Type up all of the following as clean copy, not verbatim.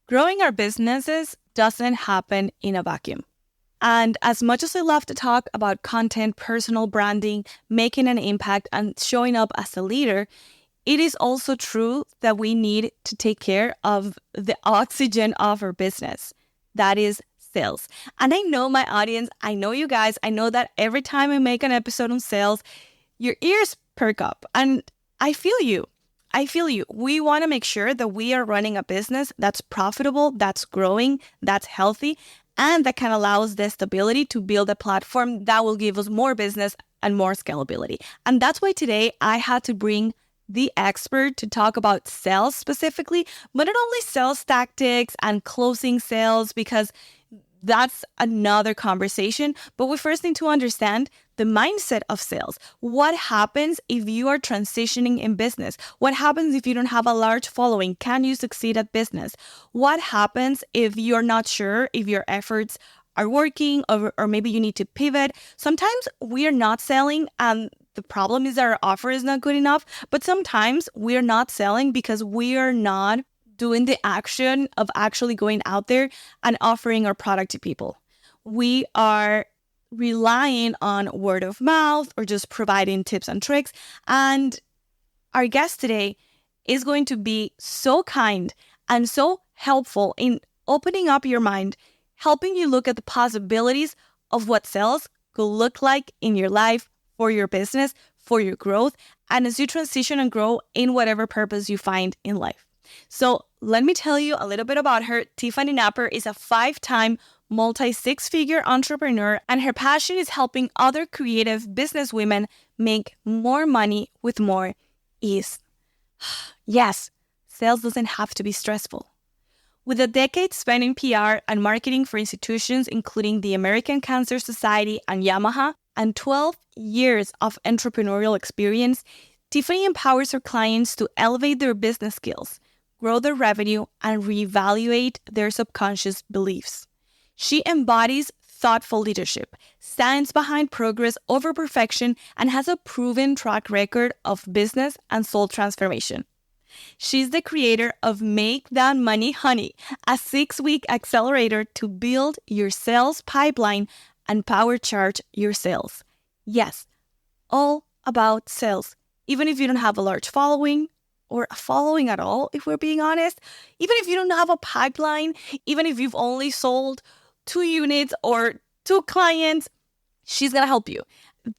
Growing our businesses doesn't happen in a vacuum. And as much as I love to talk about content, personal branding, making an impact, and showing up as a leader, it is also true that we need to take care of the oxygen of our business. That is sales. And I know my audience, I know you guys, I know that every time I make an episode on sales, your ears perk up. And I feel you. I feel you. We want to make sure that we are running a business that's profitable, that's growing, that's healthy, and that can allow us the stability to build a platform that will give us more business and more scalability. And that's why today I had to bring the expert to talk about sales specifically, but not only sales tactics and closing sales, because that's another conversation. But we first need to understand the mindset of sales. What happens if you are transitioning in business? What happens if you don't have a large following? Can you succeed at business? What happens if you're not sure if your efforts are working, or maybe you need to pivot? Sometimes we are not selling and the problem is that our offer is not good enough, but sometimes we are not selling because we are not doing the action of actually going out there and offering our product to people. We are relying on word of mouth or just providing tips and tricks. And our guest today is going to be so kind and so helpful in opening up your mind, helping you look at the possibilities of what sales could look like in your life, for your business, for your growth, and as you transition and grow in whatever purpose you find in life. So let me tell you a little bit about her. Tiffany Napper is a 5-time multi-six-figure entrepreneur, and her passion is helping other creative businesswomen make more money with more ease. Yes, sales doesn't have to be stressful. With a decade spent in PR and marketing for institutions including the American Cancer Society and Yamaha, and 12 years of entrepreneurial experience, Tiffany empowers her clients to elevate their business skills, grow their revenue, and reevaluate their subconscious beliefs. She embodies thoughtful leadership, stands behind progress over perfection, and has a proven track record of business and soul transformation. She's the creator of Make That Money Honey, a 6-week accelerator to build your sales pipeline and power charge your sales. Yes, all about sales. Even if you don't have a large following or a following at all, if we're being honest, even if you don't have a pipeline, even if you've only sold 2 units or 2 clients, she's going to help you.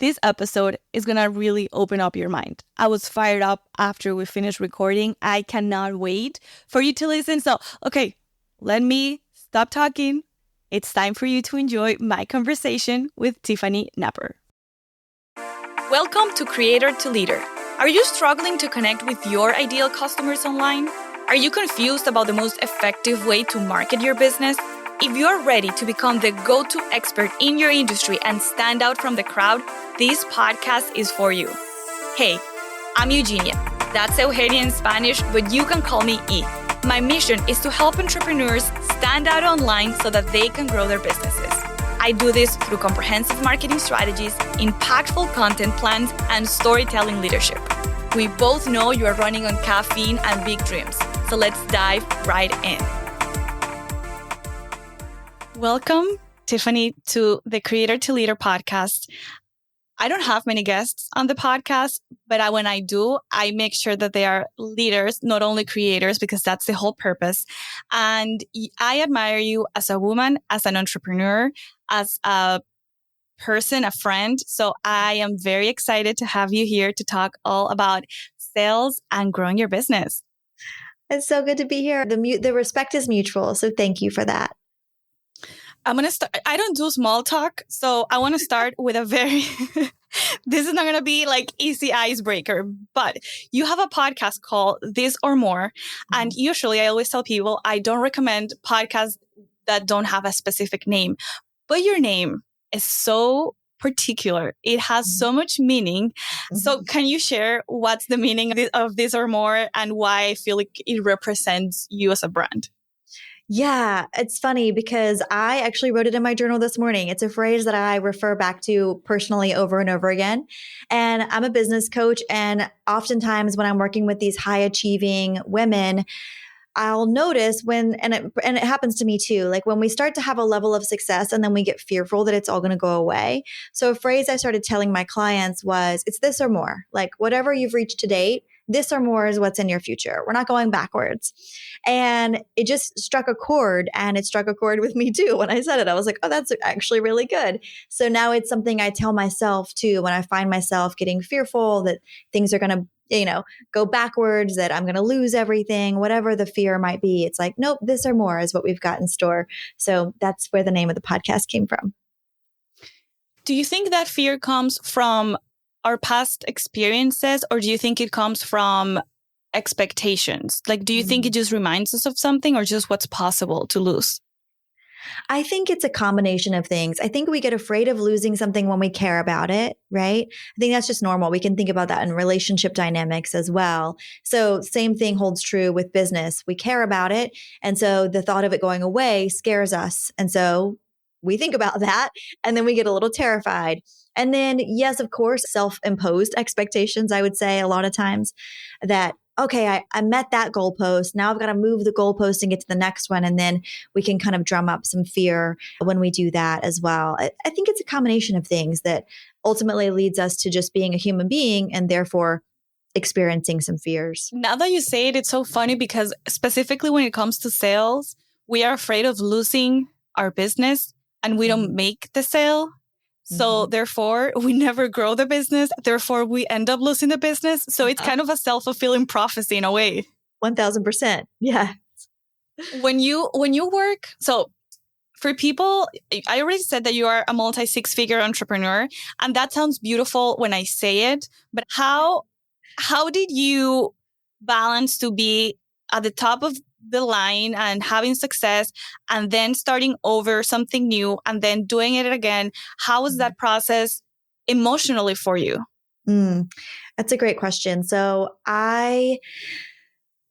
This episode is going to really open up your mind. I was fired up after we finished recording. I cannot wait for you to listen. So, okay, let me stop talking. It's time for you to enjoy my conversation with Tiffany Napper. Welcome to Creator to Leader. Are you struggling to connect with your ideal customers online? Are you confused about the most effective way to market your business? If you're ready to become the go-to expert in your industry and stand out from the crowd, this podcast is for you. Hey, I'm Eugenia. That's Eugenia in Spanish, but you can call me E. My mission is to help entrepreneurs stand out online so that they can grow their businesses. I do this through comprehensive marketing strategies, impactful content plans, and storytelling leadership. We both know you are running on caffeine and big dreams, so let's dive right in. Welcome, Tiffany, to the Creator to Leader podcast. I don't have many guests on the podcast, but when I do, I make sure that they are leaders, not only creators, because that's the whole purpose. And I admire you as a woman, as an entrepreneur, as a person, a friend. So I am very excited to have you here to talk all about sales and growing your business. It's so good to be here. The respect is mutual. So thank you for that. I'm going to start. I don't do small talk. So I want to start with a very, this is not going to be like easy icebreaker, but you have a podcast called This or More. And usually I always tell people I don't recommend podcasts that don't have a specific name, but your name is so particular. It has so much meaning. So can you share what's the meaning of This or More and why I feel like it represents you as a brand? Yeah, it's funny because I actually wrote it in my journal this morning. It's a phrase that I refer back to personally over and over again. And I'm a business coach. And oftentimes when I'm working with these high achieving women, I'll notice and it happens to me too, like when we start to have a level of success and then we get fearful that it's all going to go away. So a phrase I started telling my clients was, it's this or more, like whatever you've reached to date, this or more is what's in your future. We're not going backwards. And it just struck a chord, and it struck a chord with me too. When I said it, I was like, oh, that's actually really good. So now it's something I tell myself too, when I find myself getting fearful that things are going to, go backwards, that I'm going to lose everything, whatever the fear might be. It's like, nope, this or more is what we've got in store. So that's where the name of the podcast came from. Do you think that fear comes from our past experiences, or do you think it comes from expectations? Like, do you think it just reminds us of something, or just what's possible to lose? I think it's a combination of things. I think we get afraid of losing something when we care about it, right? I think that's just normal. We can think about that in relationship dynamics as well. So same thing holds true with business. We care about it. And so the thought of it going away scares us. And so we think about that, and then we get a little terrified. And then, yes, of course, self-imposed expectations, I would say a lot of times that, okay, I met that goalpost. Now I've got to move the goalpost and get to the next one. And then we can kind of drum up some fear when we do that as well. I think it's a combination of things that ultimately leads us to just being a human being and therefore experiencing some fears. Now that you say it, it's so funny because specifically when it comes to sales, we are afraid of losing our business and we don't make the sale. So therefore, we never grow the business. Therefore, we end up losing the business. So it's kind of a self-fulfilling prophecy in a way. 1000%. Yeah. When you work, so for people, I already said that you are a multi-six-figure entrepreneur, and that sounds beautiful when I say it. But how did you balance to be at the top of the line and having success and then starting over something new and then doing it again? How was that process emotionally for you? That's a great question. So I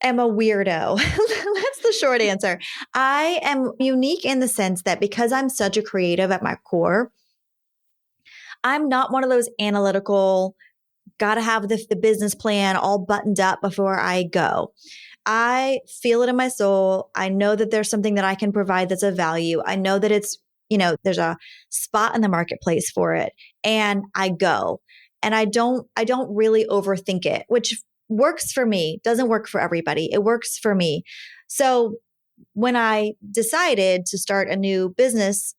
am a weirdo. That's the short answer. I am unique in the sense that because I'm such a creative at my core, I'm not one of those analytical, got to have the business plan all buttoned up before I go. I feel it in my soul. I know that there's something that I can provide that's of value. I know that it's, there's a spot in the marketplace for it, and I go. And I don't really overthink it, which works for me, doesn't work for everybody. It works for me. So when I decided to start a new business,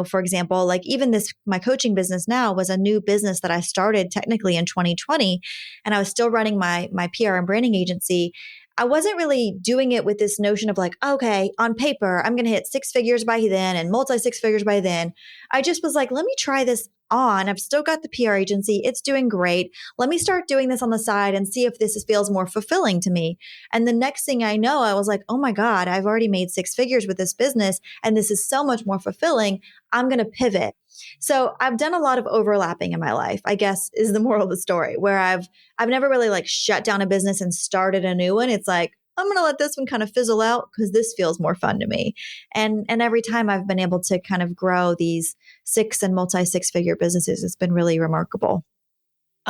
for example, like even my coaching business now was a new business that I started technically in 2020, and I was still running my PR and branding agency. I wasn't really doing it with this notion of like, okay, on paper, I'm going to hit six figures by then and multi six figures by then. I just was like, let me try this on. I've still got the PR agency. It's doing great. Let me start doing this on the side and see if this feels more fulfilling to me. And the next thing I know, I was like, oh my God, I've already made six figures with this business, and this is so much more fulfilling. I'm going to pivot. So I've done a lot of overlapping in my life, I guess, is the moral of the story, where I've never really like shut down a business and started a new one. It's like, I'm going to let this one kind of fizzle out because this feels more fun to me. And every time I've been able to kind of grow these six and multi six figure businesses, it's been really remarkable.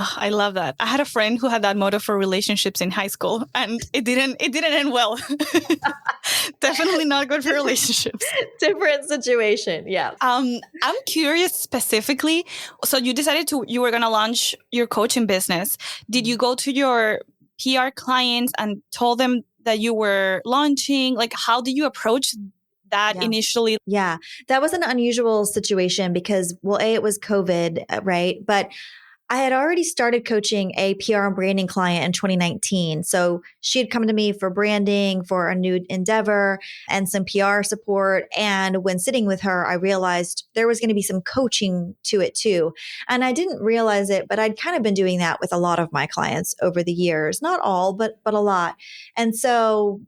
Oh, I love that. I had a friend who had that motto for relationships in high school, and it didn't end well. Definitely not good for relationships. Different situation. Yeah. I'm curious specifically. So you decided you were going to launch your coaching business. Did you go to your PR clients and told them that you were launching? Like, how did you approach that initially? Yeah, that was an unusual situation because, well, it was COVID, right? But I had already started coaching a PR and branding client in 2019. So she had come to me for branding, for a new endeavor, and some PR support. And when sitting with her, I realized there was going to be some coaching to it too. And I didn't realize it, but I'd kind of been doing that with a lot of my clients over the years. Not all, but a lot. And so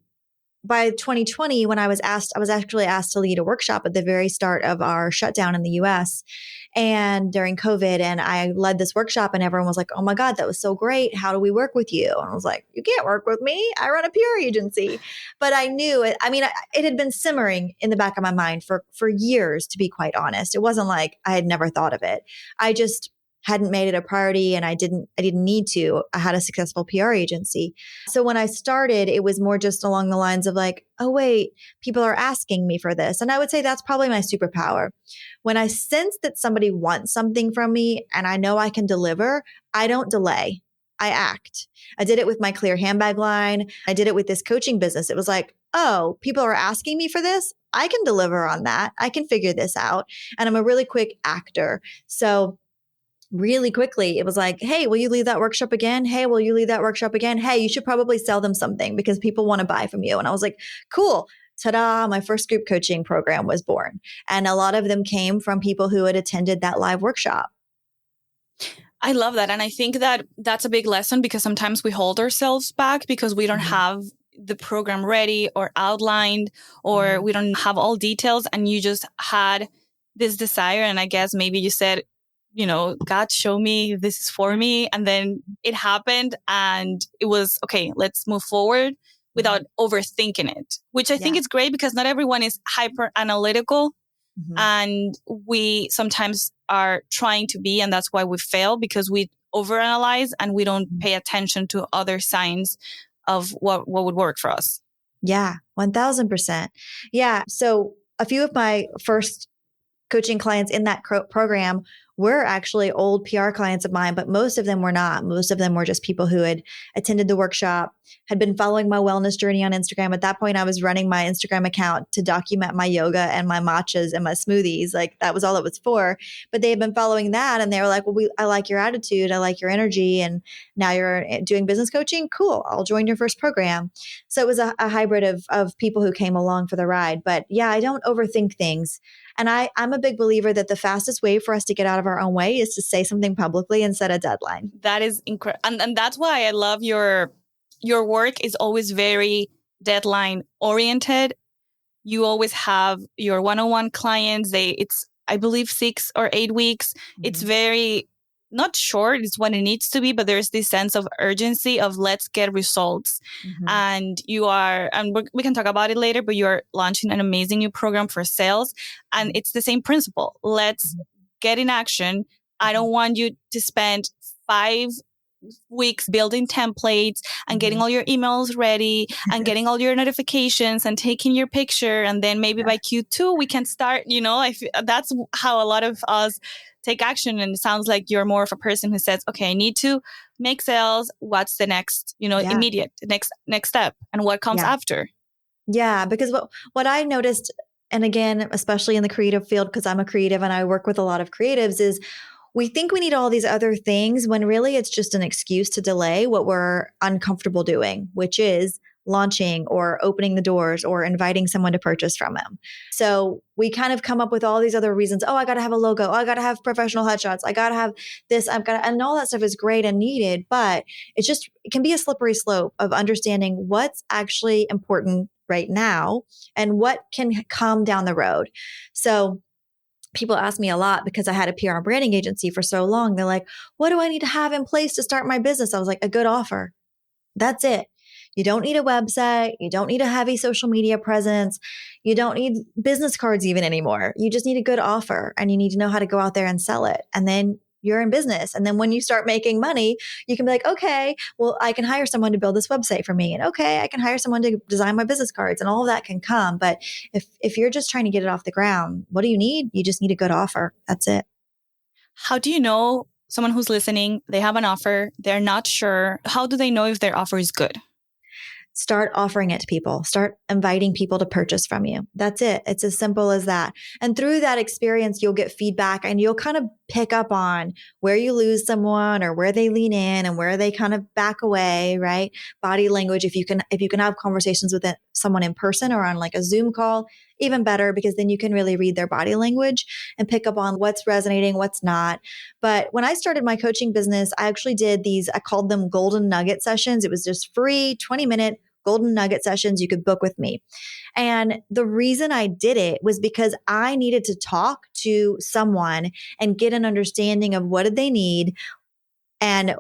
by 2020, when I was actually asked to lead a workshop at the very start of our shutdown in the US and during COVID. And I led this workshop, and everyone was like, oh my God, that was so great. How do we work with you? And I was like, you can't work with me. I run a PR agency. But I knew it. I mean, it had been simmering in the back of my mind for years, to be quite honest. It wasn't like I had never thought of it. I just hadn't made it a priority and I didn't need to. I had a successful PR agency. So when I started, it was more just along the lines of like, oh, wait, people are asking me for this. And I would say that's probably my superpower. When I sense that somebody wants something from me and I know I can deliver, I don't delay. I act. I did it with my clear handbag line. I did it with this coaching business. It was like, oh, people are asking me for this. I can deliver on that. I can figure this out. And I'm a really quick actor. So really quickly, it was like, hey, will you lead that workshop again? Hey, will you lead that workshop again? Hey, you should probably sell them something because people want to buy from you. And I was like, cool. Ta-da, my first group coaching program was born. And a lot of them came from people who had attended that live workshop. I love that. And I think that that's a big lesson because sometimes we hold ourselves back because we don't have the program ready or outlined, or we don't have all details, and you just had this desire. And I guess maybe you said, God, show me this is for me. And then it happened and it was, okay, let's move forward without overthinking it, which I think is great because not everyone is hyper analytical. And we sometimes are trying to be, and that's why we fail because we overanalyze and we don't pay attention to other signs of what would work for us. Yeah, 1000%. Yeah. So a few of my first coaching clients in that program were actually old PR clients of mine, but most of them were not. Most of them were just people who had attended the workshop, had been following my wellness journey on Instagram. At that point, I was running my Instagram account to document my yoga and my matchas and my smoothies. Like that was all it was for. But they had been following that and they were like, well, I like your attitude. I like your energy. And now you're doing business coaching. Cool. I'll join your first program. So it was a hybrid of people who came along for the ride. But yeah, I don't overthink things. And I'm a big believer that the fastest way for us to get out of our own way is to say something publicly and set a deadline. That is incredible. And that's why I love your work is always very deadline oriented. You always have your one-on-one clients. It's, I believe, 6 or 8 weeks. It's very not short. It's when it needs to be, but there's this sense of urgency of let's get results. And we can talk about it later, but you're launching an amazing new program for sales. And it's the same principle. Let's get in action. I don't want you to spend 5 weeks building templates and getting all your emails ready and getting all your notifications and taking your picture. And then maybe by Q2, we can start, that's how a lot of us take action. And it sounds like you're more of a person who says, okay, I need to make sales. What's the next, immediate next step and what comes after? Yeah. Because what I noticed, and again, especially in the creative field, because I'm a creative and I work with a lot of creatives, is we think we need all these other things when really it's just an excuse to delay what we're uncomfortable doing, which is launching or opening the doors or inviting someone to purchase from them. So we kind of come up with all these other reasons. Oh, I got to have a logo. Oh, I got to have professional headshots. I got to have this. And all that stuff is great and needed, but it can be a slippery slope of understanding what's actually important right now and what can come down the road. So people ask me a lot because I had a PR and branding agency for so long. They're like, what do I need to have in place to start my business? I was like, a good offer. That's it. You don't need a website. You don't need a heavy social media presence. You don't need business cards even anymore. You just need a good offer and you need to know how to go out there and sell it. And then you're in business. And then when you start making money, you can be like, okay, well, I can hire someone to build this website for me. And okay, I can hire someone to design my business cards and all of that can come. But if you're just trying to get it off the ground, what do you need? You just need a good offer. That's it. How do you know someone who's listening, they have an offer, they're not sure. How do they know if their offer is good? Start offering it to people. Start inviting people to purchase from you. That's it. It's as simple as that. And through that experience, you'll get feedback and you'll kind of pick up on where you lose someone or where they lean in and where they kind of back away, right? Body language. If you can have conversations with someone in person or on like a Zoom call, even better, because then you can really read their body language and pick up on what's resonating, what's not. But when I started my coaching business, I actually did I called them golden nugget sessions. It was just free 20-minute golden nugget sessions you could book with me. And the reason I did it was because I needed to talk to someone and get an understanding of what did they need and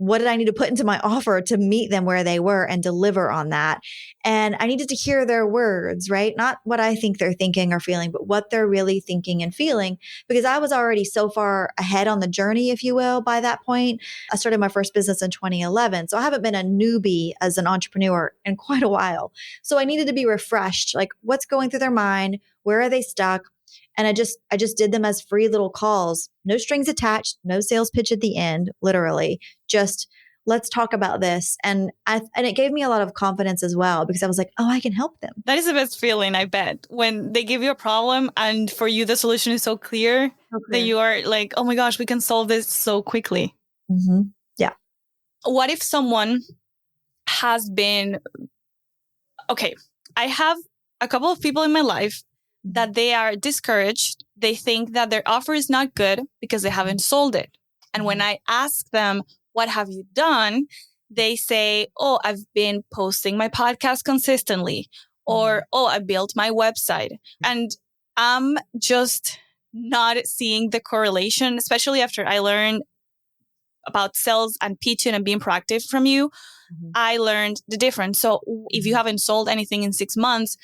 what did I need to put into my offer to meet them where they were and deliver on that? And I needed to hear their words, right? Not what I think they're thinking or feeling, but what they're really thinking and feeling, because I was already so far ahead on the journey, if you will, by that point. I started my first business in 2011. So I haven't been a newbie as an entrepreneur in quite a while. So I needed to be refreshed. Like, what's going through their mind? Where are they stuck? And I just did them as free little calls, no strings attached, no sales pitch at the end, literally. Just let's talk about this. And it gave me a lot of confidence as well, because I was like, oh, I can help them. That is the best feeling, I bet, when they give you a problem and for you the solution is so clear, that you are like, oh my gosh, we can solve this so quickly. Mm-hmm. Yeah. What if someone has been, okay, I have a couple of people in my life that they are discouraged. They think that their offer is not good because they haven't sold it. And when I ask them, what have you done? They say, oh, I've been posting my podcast consistently, or, oh, I built my website. And I'm just not seeing the correlation, especially after I learned about sales and pitching and being proactive from you. I learned the difference. So if you haven't sold anything in 6 months,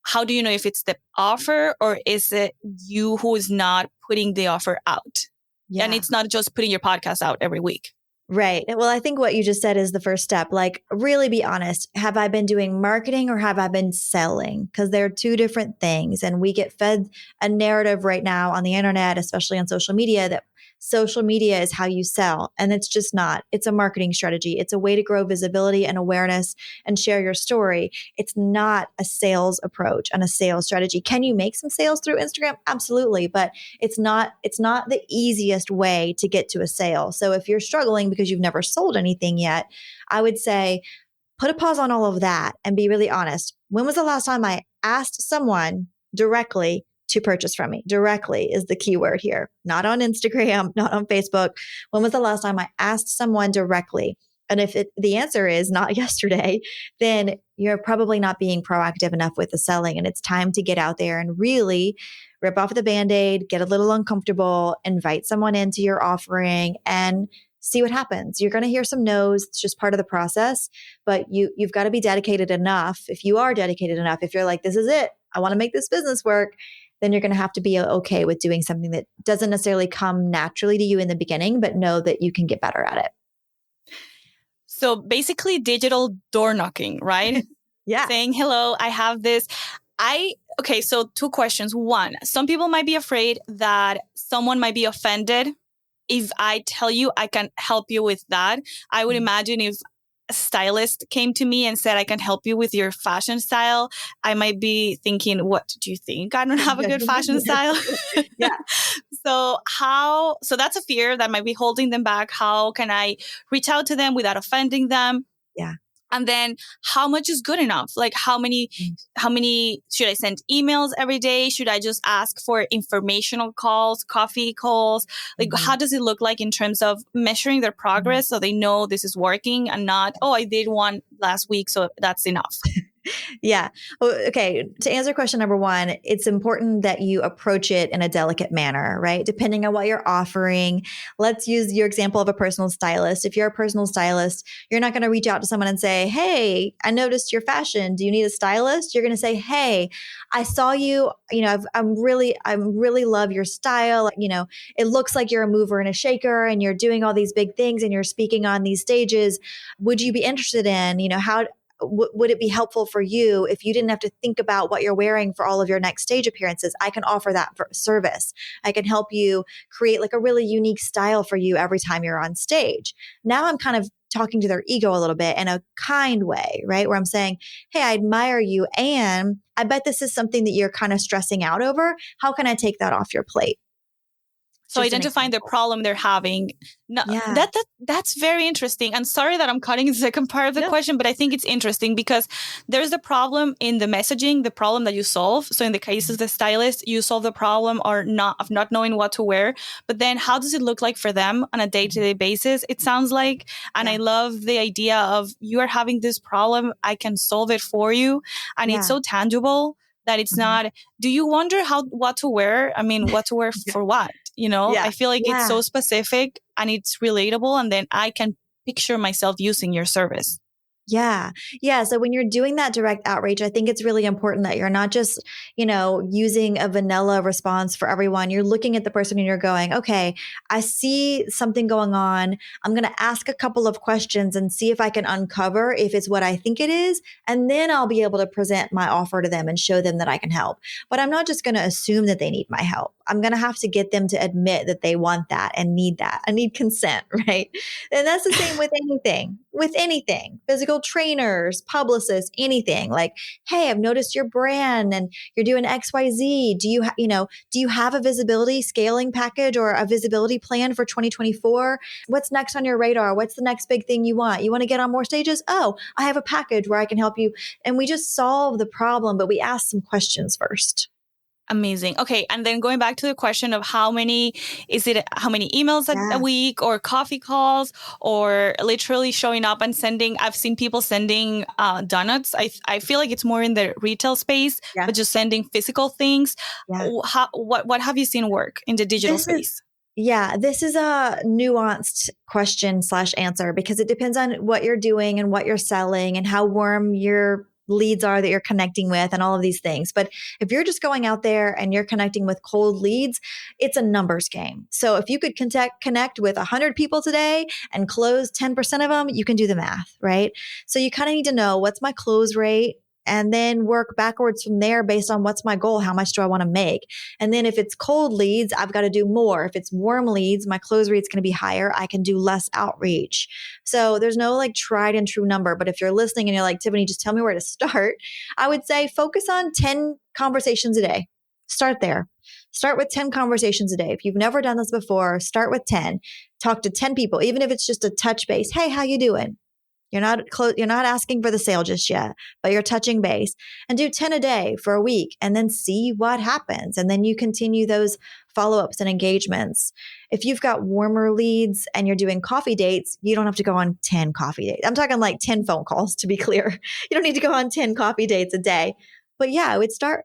how do you know if it's the offer or is it you who is not putting the offer out? Yeah. And it's not just putting your podcast out every week. Right. Well, I think what you just said is the first step. Like, really be honest. Have I been doing marketing or have I been selling? Because they're two different things. And we get fed a narrative right now on the internet, especially on social media, that social media is how you sell. And it's just not. It's a marketing strategy. It's a way to grow visibility and awareness and share your story. It's not a sales approach and a sales strategy. Can you make some sales through Instagram? Absolutely. But it's not the easiest way to get to a sale. So if you're struggling because you've never sold anything yet, I would say put a pause on all of that and be really honest. When was the last time I asked someone directly to purchase from me? Directly is the key word here. Not on Instagram, not on Facebook. When was the last time I asked someone directly? And if the answer is not yesterday, then you're probably not being proactive enough with the selling. And it's time to get out there and really rip off the Band-Aid, get a little uncomfortable, invite someone into your offering and see what happens. You're going to hear some no's. It's just part of the process, but you've got to be dedicated enough. If you are dedicated enough, if you're like, this is it, I want to make this business work, then you're going to have to be okay with doing something that doesn't necessarily come naturally to you in the beginning, but know that you can get better at it. So basically digital door knocking, right? Yeah. Saying, hello, I have this. Okay, so 2 questions. 1, some people might be afraid that someone might be offended if I tell you I can help you with that. I would imagine if a stylist came to me and said, I can help you with your fashion style, I might be thinking, what do you think? I don't have a good fashion style. Yeah. So that's a fear that might be holding them back. How can I reach out to them without offending them? Yeah. And then how much is good enough? Like how many should I send emails every day? Should I just ask for informational calls, coffee calls? Like how does it look like in terms of measuring their progress so they know this is working and not, oh, I did one last week, so that's enough. Yeah. Okay. To answer question number 1, it's important that you approach it in a delicate manner, right? Depending on what you're offering. Let's use your example of a personal stylist. If you're a personal stylist, you're not going to reach out to someone and say, hey, I noticed your fashion. Do you need a stylist? You're going to say, hey, I saw you, I'm really love your style. It looks like you're a mover and a shaker and you're doing all these big things and you're speaking on these stages. Would you be interested in, how would it be helpful for you if you didn't have to think about what you're wearing for all of your next stage appearances? I can offer that for service. I can help you create like a really unique style for you every time you're on stage. Now I'm kind of talking to their ego a little bit in a kind way, right? Where I'm saying, hey, I admire you. And I bet this is something that you're kind of stressing out over. How can I take that off your plate? So identifying the problem they're having. No, yeah. That's very interesting. And sorry that I'm cutting the second part of the question, but I think it's interesting because there's the problem in the messaging, the problem that you solve. So in the case of the stylist, you solve the problem of not knowing what to wear. But then how does it look like for them on a day-to-day basis? It sounds like, and I love the idea of you are having this problem, I can solve it for you. And it's so tangible that it's not, do you wonder what to wear? I mean, what to wear for what? I Yeah. feel like it's Yeah. so specific and it's relatable. And then I can picture myself using your service. Yeah. Yeah. So when you're doing that direct outreach, I think it's really important that you're not just, using a vanilla response for everyone. You're looking at the person and you're going, okay, I see something going on. I'm going to ask a couple of questions and see if I can uncover if it's what I think it is. And then I'll be able to present my offer to them and show them that I can help. But I'm not just going to assume that they need my help. I'm going to have to get them to admit that they want that and need that. I need consent, right? And that's the same with anything, physical trainers, publicists, anything like, hey, I've noticed your brand and you're doing XYZ. Do you have a visibility scaling package or a visibility plan for 2024? What's next on your radar? What's the next big thing you want? You want to get on more stages? Oh, I have a package where I can help you. And we just solve the problem, but we ask some questions first. Amazing. Okay. And then going back to the question of how many emails a Yeah. week or coffee calls or literally showing up and sending, I've seen people sending donuts. I feel like it's more in the retail space, Yeah. but just sending physical things. Yeah. What have you seen work in the digital This is space? Yeah, this is a nuanced question slash answer because it depends on what you're doing and what you're selling and how warm your leads are that you're connecting with and all of these things. But if you're just going out there and you're connecting with cold leads, it's a numbers game. So if you could connect with 100 people today and close 10% of them, you can do the math, right? So you kind of need to know what's my close rate and then work backwards from there based on what's my goal, how much do I want to make? And then if it's cold leads, I've got to do more. If it's warm leads, my close rate's going to be higher. I can do less outreach. So there's no like tried and true number. But if you're listening and you're like, Tiffany, just tell me where to start, I would say focus on 10 conversations a day. Start there. Start with 10 conversations a day. If you've never done this before, start with 10. Talk to 10 people, even if it's just a touch base. Hey, how you doing? You're not asking for the sale just yet, but you're touching base and do 10 a day for a week and then see what happens. And then you continue those follow-ups and engagements. If you've got warmer leads and you're doing coffee dates, you don't have to go on 10 coffee dates. I'm talking like 10 phone calls to be clear. You don't need to go on 10 coffee dates a day. But yeah, I would start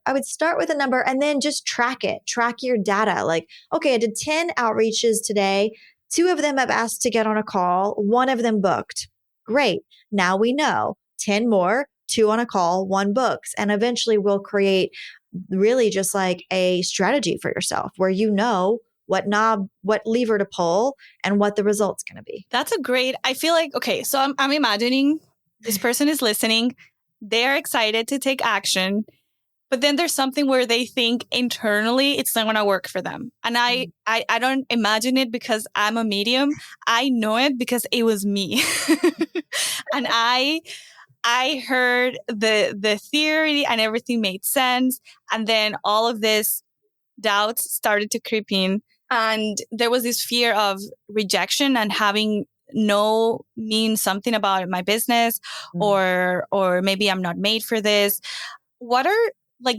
with a number and then just track it. Track your data. Like, okay, I did 10 outreaches today. 2 of them have asked to get on a call. 1 of them booked. Great. Now we know 10 more, 2 on a call, 1 books. And eventually we'll create really just like a strategy for yourself where you know what knob, what lever to pull and what the result's going to be. I feel like, okay, so I'm imagining this person is listening. They're excited to take action. But then there's something where they think internally it's not going to work for them. And I don't imagine it because I'm a medium. I know it because it was me. And I heard the theory and everything made sense. And then all of this doubts started to creep in. And there was this fear of rejection and having no mean something about my business or maybe I'm not made for this. What are like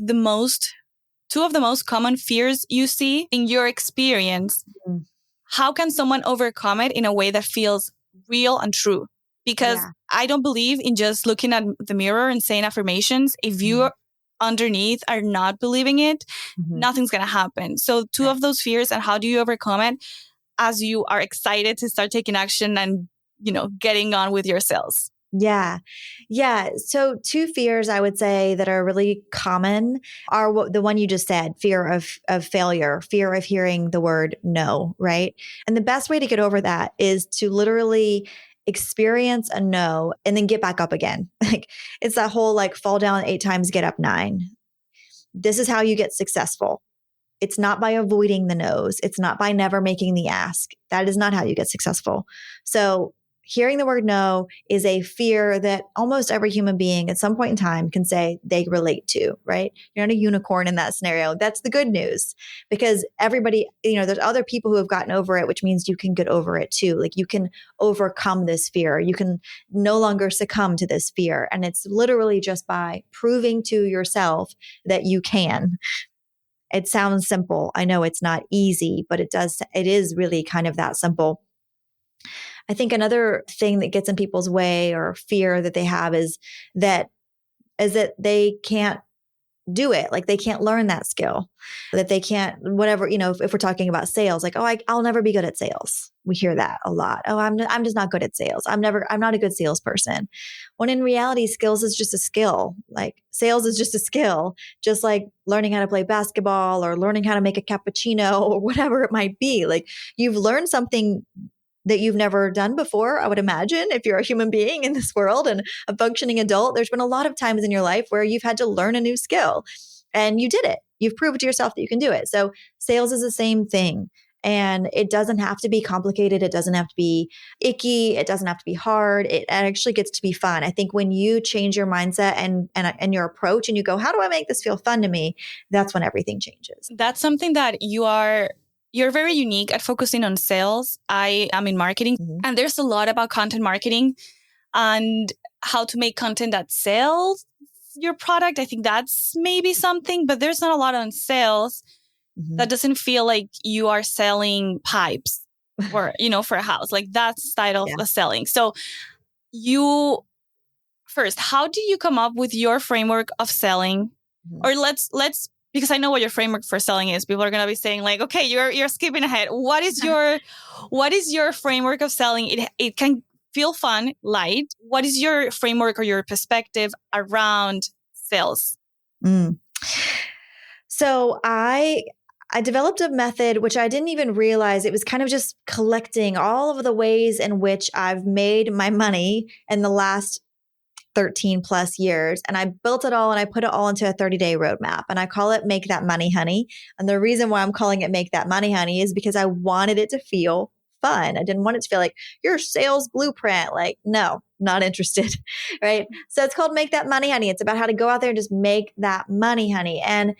two of the most common fears you see in your experience? Mm. How can someone overcome it in a way that feels real and true? Because Yeah. I don't believe in just looking at the mirror and saying affirmations. If you underneath are not believing it, nothing's going to happen. So 2 of those fears, and how do you overcome it as you are excited to start taking action and, getting on with your sales? Yeah. Yeah. So 2 fears I would say that are really common are the one you just said, fear of failure, fear of hearing the word no, right? And the best way to get over that is to literally experience a no and then get back up again. Like it's that whole like fall down 8 times, get up 9. This is how you get successful. It's not by avoiding the no's. It's not by never making the ask. That is not how you get successful. So hearing the word no is a fear that almost every human being at some point in time can say they relate to, right? You're not a unicorn in that scenario. That's the good news because everybody, there's other people who have gotten over it, which means you can get over it too. Like you can overcome this fear. You can no longer succumb to this fear. And it's literally just by proving to yourself that you can. It sounds simple. I know it's not easy, but it is really kind of that simple. I think another thing that gets in people's way or fear that they have is that they can't do it. Like they can't learn that skill, that they can't, whatever, if we're talking about sales, like, oh, I'll never be good at sales. We hear that a lot. Oh, I'm just not good at sales. I'm not a good salesperson. When in reality, skills is just a skill. Like sales is just a skill, just like learning how to play basketball or learning how to make a cappuccino or whatever it might be. Like you've learned something that you've never done before, I would imagine, if you're a human being in this world and a functioning adult. There's been a lot of times in your life where you've had to learn a new skill and you did it. You've proved to yourself that you can do it. So sales is the same thing. And it doesn't have to be complicated. It doesn't have to be icky. It doesn't have to be hard. It actually gets to be fun. I think when you change your mindset and your approach and you go, how do I make this feel fun to me? That's when everything changes. That's something that you're very unique at focusing on sales. I am in marketing, and there's a lot about content marketing and how to make content that sells your product. I think that's maybe something, but there's not a lot on sales that doesn't feel like you are selling pipes or, for a house. Like that's style of the selling. So first, how do you come up with your framework of selling? Or let's because I know what your framework for selling is. People are going to be saying like, okay, you're skipping ahead. What is your framework of selling? It can feel fun, light. What is your framework or your perspective around sales? So I developed a method, which I didn't even realize. It was kind of just collecting all of the ways in which I've made my money in the last 13 plus years. And I built it all and I put it all into a 30-day roadmap. And I call it Make That Money, Honey. And the reason why I'm calling it Make That Money, Honey is because I wanted it to feel fun. I didn't want it to feel like your sales blueprint. Like, no, not interested. Right. So it's called Make That Money, Honey. It's about how to go out there and just make that money, honey. And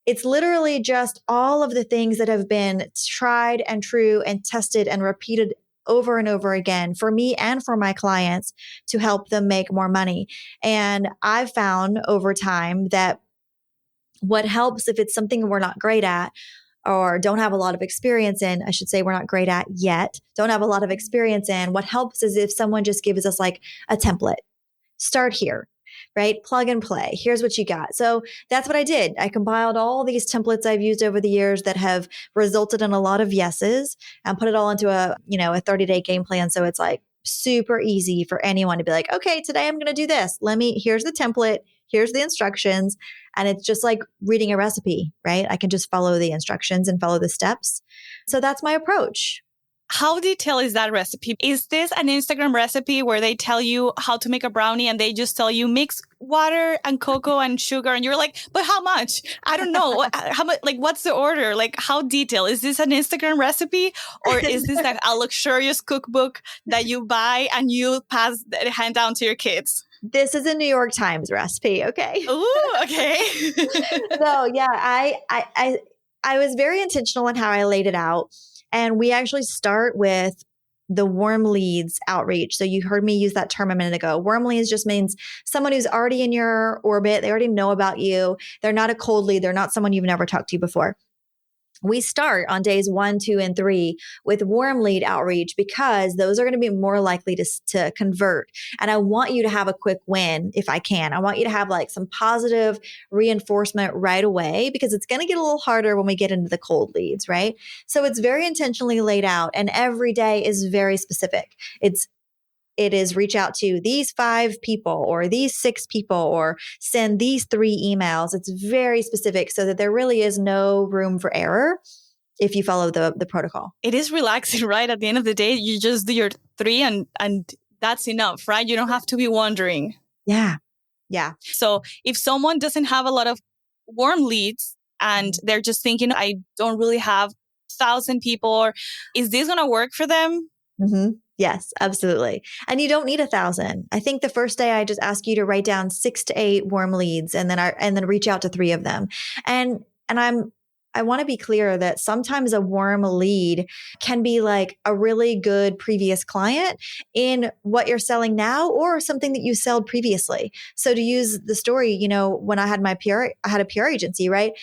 it's literally just all of the things that have been tried and true and tested and repeated over and over again for me and for my clients to help them make more money. And I've found over time that what helps, if it's something we're not great at or don't have a lot of experience in, I should say we're not great at yet, don't have a lot of experience in, what helps is if someone just gives us like a template. Start here. Right? Plug and play. Here's what you got. So that's what I did. I compiled all these templates I've used over the years that have resulted in a lot of yeses and put it all into a 30-day game plan. So it's like super easy for anyone to be like, okay, today I'm going to do this. Here's the template. Here's the instructions. And it's just like reading a recipe, right? I can just follow the instructions and follow the steps. So that's my approach. How detailed is that recipe? Is this an Instagram recipe where they tell you how to make a brownie and they just tell you mix water and cocoa and sugar and you're like, but how much? I don't know. How much? Like, what's the order? Like, how detailed? Is this an Instagram recipe or is this like a luxurious cookbook that you buy and you hand down to your kids? This is a New York Times recipe. Okay. Ooh, okay. So yeah, I was very intentional in how I laid it out. And we actually start with the warm leads outreach. So you heard me use that term a minute ago. Warm leads just means someone who's already in your orbit. They already know about you. They're not a cold lead. They're not someone you've never talked to before. We start on days 1, 2, and 3 with warm lead outreach because those are going to be more likely to convert. And I want you to have a quick win if I can. I want you to have like some positive reinforcement right away because it's going to get a little harder when we get into the cold leads, right? So it's very intentionally laid out and every day is very specific. It is reach out to these 5 people or these 6 people or send these 3 emails. It's very specific so that there really is no room for error if you follow the protocol. It is relaxing, right? At the end of the day, you just do your 3 and that's enough, right? You don't have to be wondering. Yeah. Yeah. So if someone doesn't have a lot of warm leads and they're just thinking, I don't really have 1,000 people, or is this going to work for them? Mm-hmm. Yes, absolutely. And you don't need 1,000. I think the first day I just ask you to write down 6 to 8 warm leads and then reach out to 3 of them. And I want to be clear that sometimes a warm lead can be like a really good previous client in what you're selling now or something that you sold previously. So to use the story, when I had I had a PR agency, right?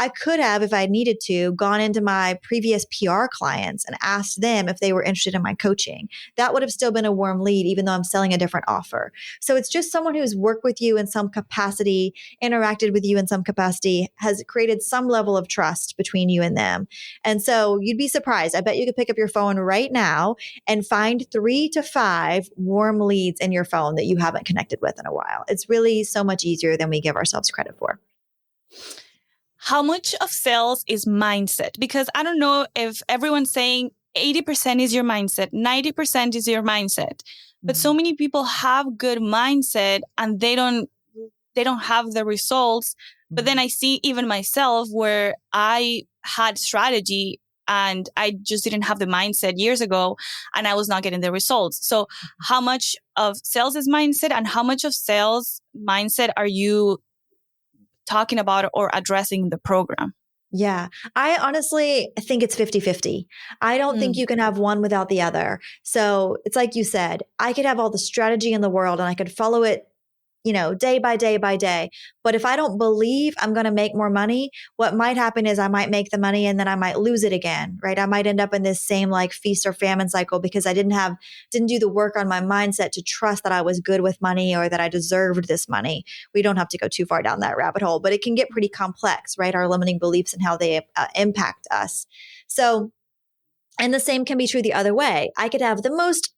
I could have, if I needed to, gone into my previous PR clients and asked them if they were interested in my coaching. That would have still been a warm lead, even though I'm selling a different offer. So it's just someone who's worked with you in some capacity, interacted with you in some capacity, has created some level of trust between you and them. And so you'd be surprised. I bet you could pick up your phone right now and find 3 to 5 warm leads in your phone that you haven't connected with in a while. It's really so much easier than we give ourselves credit for. How much of sales is mindset? Because I don't know if everyone's saying 80% is your mindset, 90% is your mindset. But so many people have good mindset and they don't have the results. But then I see even myself where I had strategy and I just didn't have the mindset years ago and I was not getting the results. So how much of sales is mindset and how much of sales mindset are you talking about or addressing in the program? Yeah, I honestly think it's 50-50. I don't think you can have one without the other. So it's like you said, I could have all the strategy in the world and I could follow it, day by day by day. But if I don't believe I'm going to make more money, what might happen is I might make the money and then I might lose it again, right? I might end up in this same like feast or famine cycle because I didn't do the work on my mindset to trust that I was good with money or that I deserved this money. We don't have to go too far down that rabbit hole, but it can get pretty complex, right? Our limiting beliefs and how they impact us. So, and the same can be true the other way. I could have the most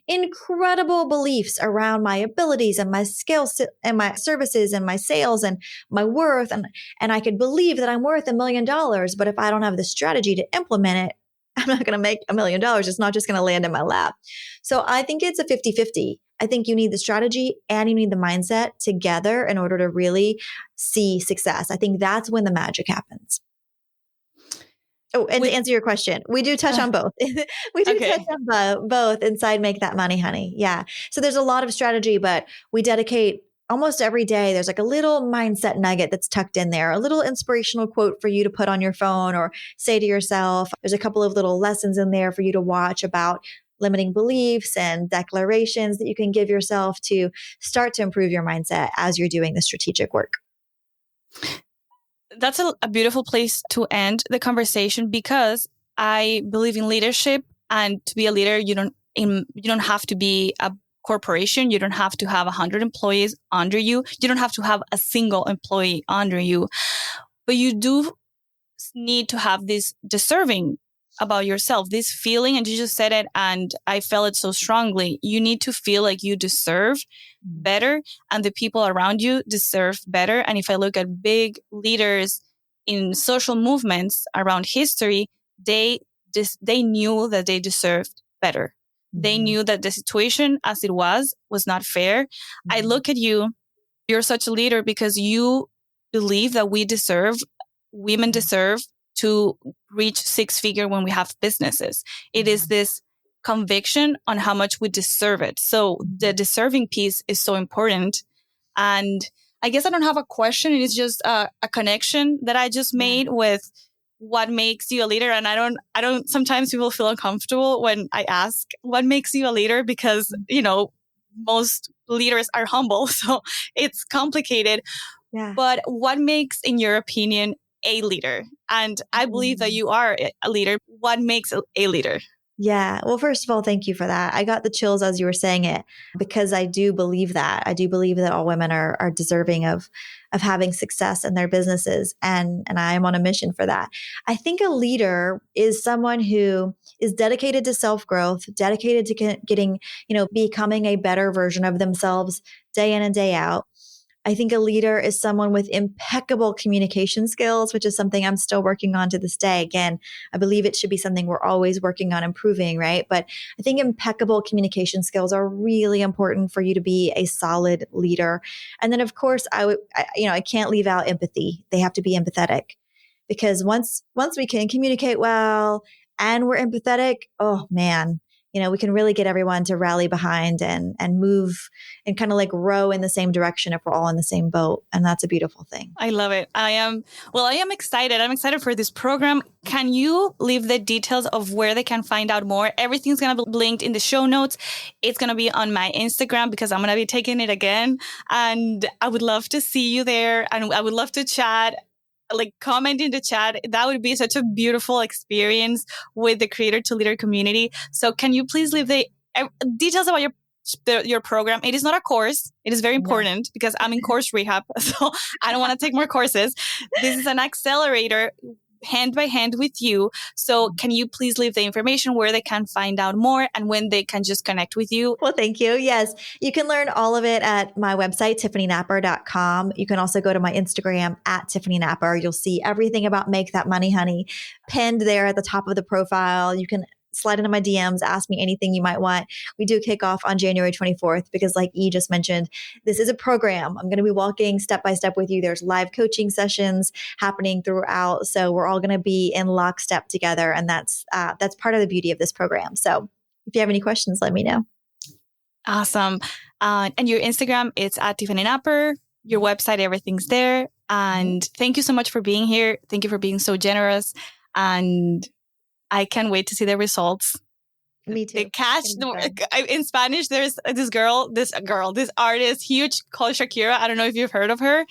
incredible beliefs around my abilities and my skills and my services and my sales and my worth. And I could believe that I'm worth $1 million. But if I don't have the strategy to implement it, I'm not going to make $1 million. It's not just going to land in my lap. So I think it's a 50-50. I think you need the strategy and you need the mindset together in order to really see success. I think that's when the magic happens. Oh, and to answer your question, we do touch on both. We do touch on both inside Make That Money, Honey. Yeah. So there's a lot of strategy, but we dedicate almost every day. There's like a little mindset nugget that's tucked in there, a little inspirational quote for you to put on your phone or say to yourself. There's a couple of little lessons in there for you to watch about limiting beliefs and declarations that you can give yourself to start to improve your mindset as you're doing the strategic work. That's a beautiful place to end the conversation because I believe in leadership, and to be a leader, you don't have to be a corporation. You don't have to have 100 employees under you. You don't have to have a single employee under you, but you do need to have this deserving about yourself, this feeling. And you just said it, and I felt it so strongly. You need to feel like you deserve better and the people around you deserve better. And if I look at big leaders in social movements around history, they knew that they deserved better. They knew that the situation as it was not fair. I look at you, you're such a leader because you believe that women deserve to reach 6-figure when we have businesses. It is this conviction on how much we deserve it. So the deserving piece is so important. And I guess I don't have a question. It is just a connection that I just made with what makes you a leader. And I don't, sometimes people feel uncomfortable when I ask what makes you a leader because, most leaders are humble. So it's complicated. Yeah. But what makes, in your opinion, a leader? And I believe that you are a leader. What makes a leader? Yeah. Well, first of all, thank you for that. I got the chills as you were saying it because I do believe that. I do believe that all women are deserving of having success in their businesses. And I am on a mission for that. I think a leader is someone who is dedicated to self-growth, dedicated to getting, becoming a better version of themselves day in and day out. I think a leader is someone with impeccable communication skills, which is something I'm still working on to this day. Again, I believe it should be something we're always working on improving, right? But I think impeccable communication skills are really important for you to be a solid leader. And then, of course, I can't leave out empathy. They have to be empathetic because once we can communicate well and we're empathetic, oh man, we can really get everyone to rally behind and move and kind of like row in the same direction if we're all in the same boat. And that's a beautiful thing. I love it. I am excited. I'm excited for this program. Can you leave the details of where they can find out more? Everything's going to be linked in the show notes. It's going to be on my Instagram because I'm going to be taking it again. And I would love to see you there. And I would love to chat like comment in the chat. That would be such a beautiful experience with the creator to leader community. So can you please leave the details about your program? It is not a course. It is very important because I'm in course rehab. So I don't want to take more courses. This is an accelerator hand by hand with you. So can you please leave the information where they can find out more and when they can just connect with you? Well, thank you. Yes, you can learn all of it at my website, tiffanyNapper.com. You can also go to my Instagram at Tiffany Napper. You'll see everything about Make That Money, Honey pinned there at the top of the profile. You can slide into my DMs, ask me anything you might want. We do kick off on January 24th because like E just mentioned, this is a program. I'm going to be walking step by step with you. There's live coaching sessions happening throughout. So we're all going to be in lockstep together. And that's part of the beauty of this program. So if you have any questions, let me know. Awesome. And your Instagram, it's at Tiffany Napper. Your website, everything's there. And thank you so much for being here. Thank you for being so generous. And I can't wait to see the results. Me too. The cash in Spanish, there's this artist, huge, called Shakira. I don't know if you've heard of her.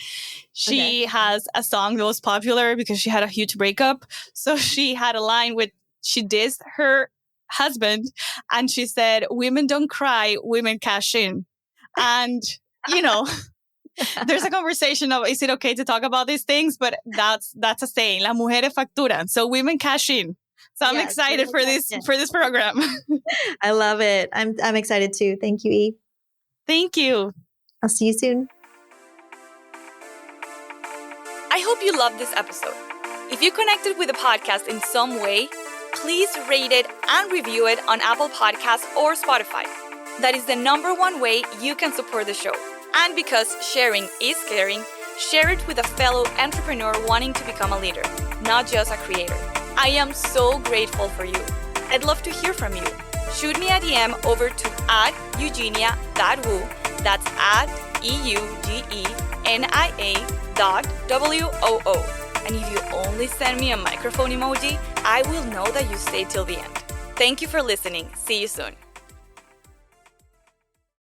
She has a song that was popular because she had a huge breakup. So she had a line with, she dissed her husband and she said, "Women don't cry, women cash in." And, you know, there's a conversation of, is it okay to talk about these things? But that's a saying, las mujeres facturan. So women cash in. So I'm excited for this program. I love it. I'm excited too. Thank you, E. Thank you. I'll see you soon. I hope you loved this episode. If you connected with the podcast in some way, please rate it and review it on Apple Podcasts or Spotify. That is the #1 way you can support the show. And because sharing is caring, share it with a fellow entrepreneur wanting to become a leader, not just a creator. I am so grateful for you. I'd love to hear from you. Shoot me a DM over to @Eugenia.woo. That's @EUGENIA.WOO. And if you only send me a microphone emoji, I will know that you stayed till the end. Thank you for listening. See you soon.